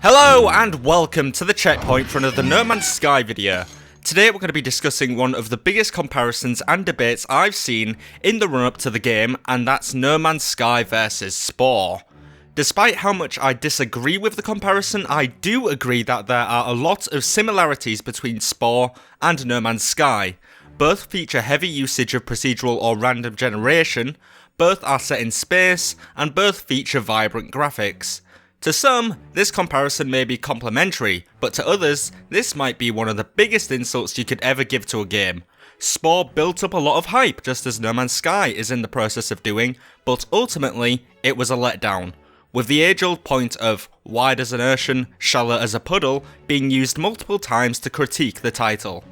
Hello and welcome to the checkpoint for another No Man's Sky video. Today we're going to be discussing one of the biggest comparisons and debates I've seen in the run-up to the game, and that's No Man's Sky versus Spore. Despite how much I disagree with the comparison, I do agree that there are a lot of similarities between Spore and No Man's Sky. Both feature heavy usage of procedural or random generation, both are set in space, and both feature vibrant graphics. To some, this comparison may be complimentary, but to others, this might be one of the biggest insults you could ever give to a game. Spore built up a lot of hype, just as No Man's Sky is in the process of doing, but ultimately, it was a letdown, with the age-old point of wide as an ocean, shallow as a puddle being used multiple times to critique the title.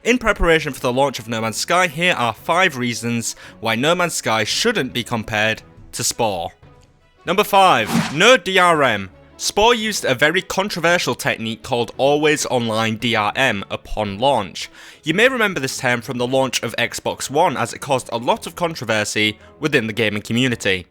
In preparation for the launch of No Man's Sky, here are 5 reasons why No Man's Sky shouldn't be compared to Spore. Number 5. No DRM. Spore used a very controversial technique called Always Online DRM upon launch. You may remember this term from the launch of Xbox One, as it caused a lot of controversy within the gaming community.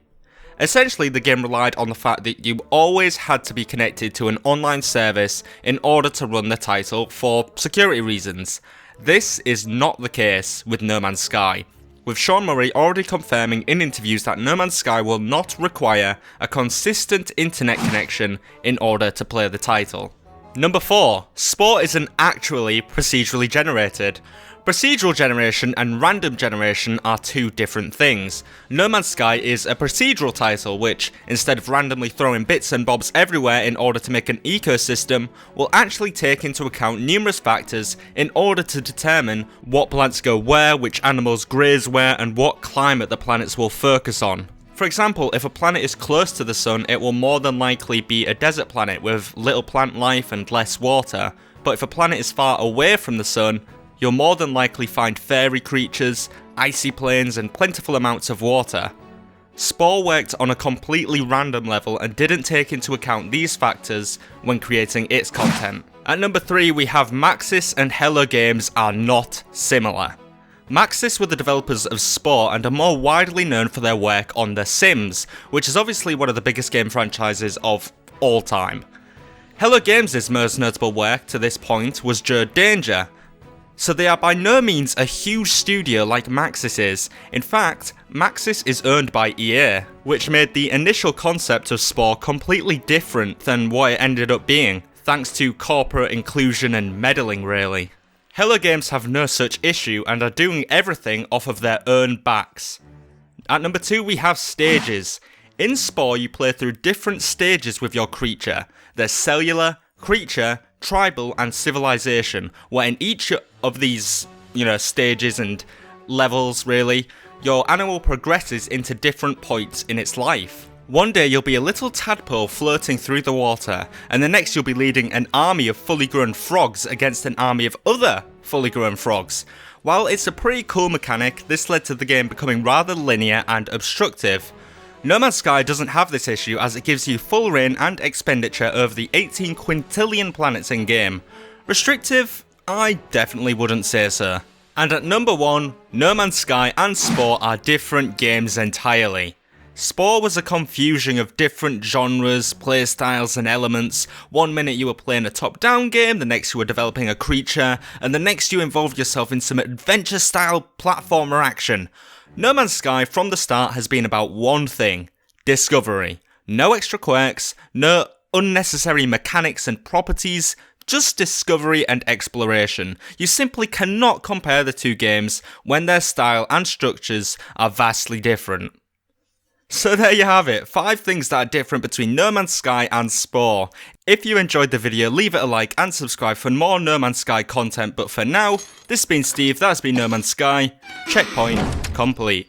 Essentially, the game relied on the fact that you always had to be connected to an online service in order to run the title for security reasons. This is not the case with No Man's Sky, with Sean Murray already confirming in interviews that No Man's Sky will not require a consistent internet connection in order to play the title. Number 4. Spore isn't actually procedurally generated. Procedural generation and random generation are two different things. No Man's Sky is a procedural title which, instead of randomly throwing bits and bobs everywhere in order to make an ecosystem, will actually take into account numerous factors in order to determine what plants go where, which animals graze where, and what climate the planets will focus on. For example, if a planet is close to the sun, it will more than likely be a desert planet with little plant life and less water, but if a planet is far away from the sun, you'll more than likely find fairy creatures, icy plains, and plentiful amounts of water. Spore worked on a completely random level and didn't take into account these factors when creating its content. At number 3, we have Maxis and Hello Games are not similar. Maxis were the developers of Spore and are more widely known for their work on The Sims, which is obviously one of the biggest game franchises of all time. Hello Games' most notable work to this point was Jerd Danger, so they are by no means a huge studio like Maxis is. In fact, Maxis is owned by EA, which made the initial concept of Spore completely different than what it ended up being, thanks to corporate inclusion and meddling really. Hello Games have no such issue and are doing everything off of their own backs. At number 2 we have stages. In Spore you play through different stages with your creature. There's cellular, creature, tribal and civilization, where in each of these, stages and levels really, your animal progresses into different points in its life. One day you'll be a little tadpole floating through the water, and the next you'll be leading an army of fully grown frogs against an army of other fully grown frogs. While it's a pretty cool mechanic, this led to the game becoming rather linear and obstructive. No Man's Sky doesn't have this issue, as it gives you full reign and expenditure over the 18 quintillion planets in game. Restrictive? I definitely wouldn't say so. And at number 1, No Man's Sky and Spore are different games entirely. Spore was a confusion of different genres, playstyles and elements. One minute you were playing a top-down game, the next you were developing a creature, and the next you involved yourself in some adventure-style platformer action. No Man's Sky from the start has been about one thing: discovery. No extra quirks, no unnecessary mechanics and properties, just discovery and exploration. You simply cannot compare the two games when their style and structures are vastly different. So there you have it, 5 things that are different between No Man's Sky and Spore. If you enjoyed the video, leave it a like and subscribe for more No Man's Sky content, but for now, this has been Steve, that has been No Man's Sky. Checkpoint complete.